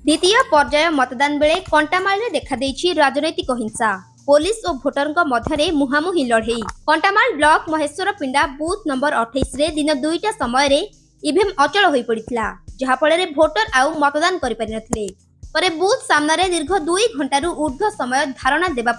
द्वितीय पर्याय मतदान बेले कंटामाल देखा राजनैतिक हिंसा पुलिस और भोटर मध्य मुहांमुही लड़े। कंटामाल ब्लॉक महेश्वर पिंडा बूथ नंबर 28 रे दिन 2टा समय ईवीएम अचल हो पड़ा जहाँफल भोटर आउ मतदान कर बूथ सामने दीर्घ 2 घंटारू ऊर्ध्व समय धारणा देवा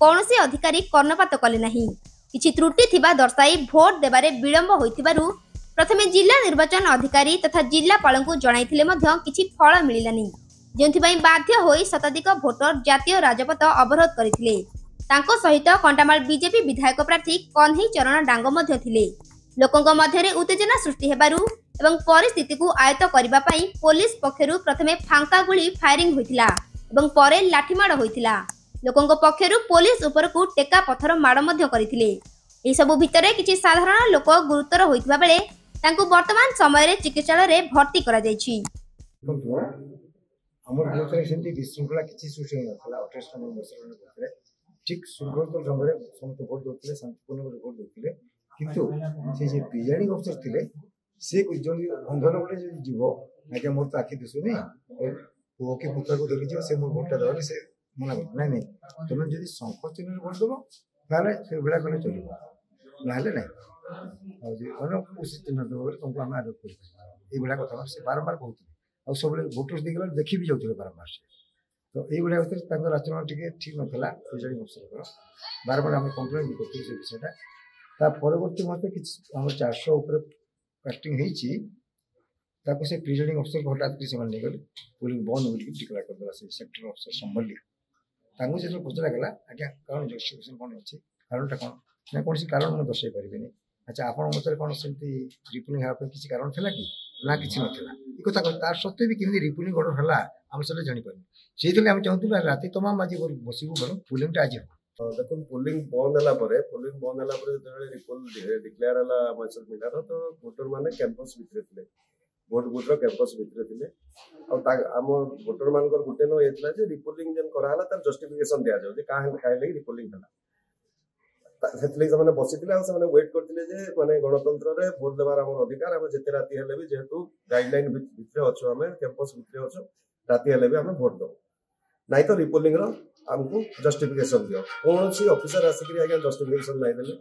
कौनसी अधिकारी कर्णपात कले नहीं। किछि त्रुटि थिबा दर्शाई भोट देबारे विलंब होइथिबारु प्रथमे जिला निर्वाचन अधिकारी तथा जिलापालଙ୍କୁ जणाइथिले मध्य किछि फल मिलिलानी, जेंथिबाई बाध्य होई शताधिक भोटर जातीय राजपथ अवरोध करिथिले। तांको सहित कंटामाल बीजेपी विधायक प्रार्थी कन्हई चरण डांग मध्य थिले। लोकंक मध्यरे उत्तेजना सृष्टि हेबारु एवं परिस्थिति को आयत्त करिबा पई पुलिस पक्षरु प्रथमे फांका गुली फायरिंग होइथिला एवं परे लाठीमाड़ होइथिला। लोकंक पक्षरु पुलिस ऊपर को टेका पत्थर माड़ मध्य करिथिले। एही सबु भितरे किछि साधारण लोक गुरुतर होइथिबा बेले तांको वर्तमान समय रे चिकित्सालय रे भर्ती करा जायछि। हमर भोटरे सेंती विशृंखला किछि सृष्टि नथला। 28 नंबर मसलन भोटरे ठीक सुगत ढंग रे समस्त भोट दोथिले, शांतिपूर्ण भोट दोथिले, किंतु से जे प्रिजाइडिंग अफसर थिले से जन अंधन गोटे जीव आगे मोर तो आखि दिसुनी पुओ के पुत्र को देखि से मोर भोटटा दबले से मना नहीं नहीं तुम जदि संकोच चिन्ह भोट दबो ताले से बेला कले चलिबो नाले नहीं और जे अन उसी चिन्ह दबो तुमको हम आरोप करि ए बेला कथा से बारंबार कहउथि और सब भोटर्स देखला देखि भी जाउथले बारंबार से तो ए बेला भीतर तांको आचरण टिके ठीक नथला। प्रिजाइडिंग अफसर बारंबार हम कंप्लेंट भी करथि से विषयटा ता परवर्ती मते कि हम 400 ऊपर कास्टिंग हेची ताको से प्रिजाइडिंग अफसर को हटात कि से माने गले पोलिंग बंद होली डिक्लेयर कर देला से सेक्टर अफसर संबंधी तांको जे पचरा गला आज्ञा कारण जस्टिफिकेशन कोन अछि कारणटा कोन ना कोनसी कारण म दर्शाई परिबेनी। अच्छा आपण मतरे कोन सेंती रिपोर्टिंग हा पर किछि कारण थला कि ना किछि नथला ई कथा तार सत्ते भी किनि रिपोर्टिंग ऑर्डर हला हम सले जानि पानी सेइतले हम चाहतु राती तमाम आज बसिबु बरो पोलिंग टा आज हो देखो पोलिंग बंद हला परे जतले रिपोर्ट डिक्लेयर हला मसर मिटार तो वोटर माने कैंपस भितरे थिले वोट बूथ रो कैंपस भितरे थिले और हम वोटर मानकर गुटे नो एतला जे रिपोर्टिंग जन करा हला तार जस्टिफिकेशन दिया जाउ जे काहे काहे लगी रिपोर्टिंग हला सेतले से माने बसिथिले से माने वेट करथिले जे माने गणतंत्र रे वोट देबार हमर अधिकार हम जते राती हेले भी जेहेतु गाइडलाइन भितरे अछु हमें कैंपस भितरे अछु राती हेले भी हमें वोट दो नहीं तो रिपोर्टिंग रो हमको जस्टिफिकेशन दियो कौन सी ऑफिसर आसिक आगे जस्टिफिकेशन नहीं देले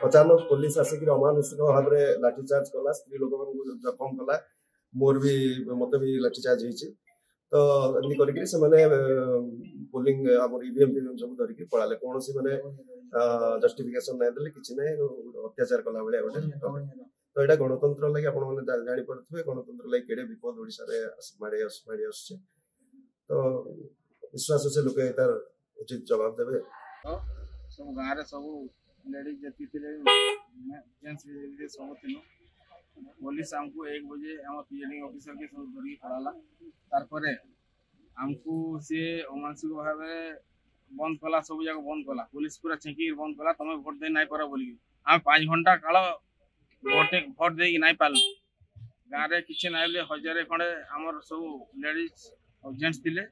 अचानक पुलिस आसिक अमानुषिक भाव में लाठी चार्ज कला स्त्री लोक जखम कला मोर भी मत भी लाठी चार्ज होइछि तो एमनी करके से माने पोलिंग हमर ईवीएम सब धरिक पळाले कौन सी माने जस्टिफिकेशन नहीं देले किछि नहीं अत्याचार कला बेले गोटे तो एटा गणतंत्र लागि आपण माने जानि पड़थबे गणतंत्र लागि केडे विपद ओडिसा रे माडे आछे तो विश्वास से लोक तार उचित जवाब देवे। सब गाँव रे सब लेडीज जति थिले जेंट्स भी सब थिनो पुलिस हमको 1 बजे हम प्रिजाइडिंग ऑफिसर के सब धरि पड़ाला तार परे हमको से अमानसिक भावे बंद कला सब जगह बंद कला पुलिस पूरा चेकी बंद कला तमे वोट दे नाही पारा बोली हम 5 घंटा काल वोट दे नाही पाल गाँव रे किछ नाइले हजार खंडे हमर सब लेडीज और जेंट्स थिले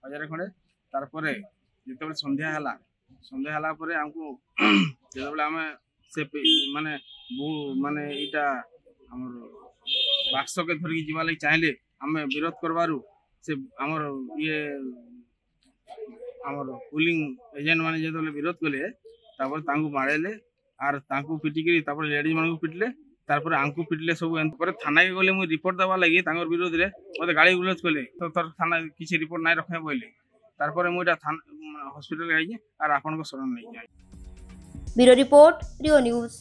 हजार खंडे तार परे जेते संध्या हला परे हमको जेते हमें से माने माने इटा हमर बाक्स के धरि जीवा लागि चाहिले हमें विरोध करबारु से हमर ये हमर पोलिंग एजेंट माने जेते विरोध कले तापर तांगु मारेले आर तांगु पिटिकरी तापर लेडीज मानकु पिटले तारपर आंकु पिटले सब एंत पर थाना के गले मु रिपोर्ट दबा लागि तांगर विरोध रे ओते गाड़ी गुलज कले तो तर थाना किछि रिपोर्ट नाही रखे बोले तारपर मु एटा हॉस्पिटल गई आर आपन को शरण नहीं जाय। ब्यूरो रिपोर्ट रियो न्यूज।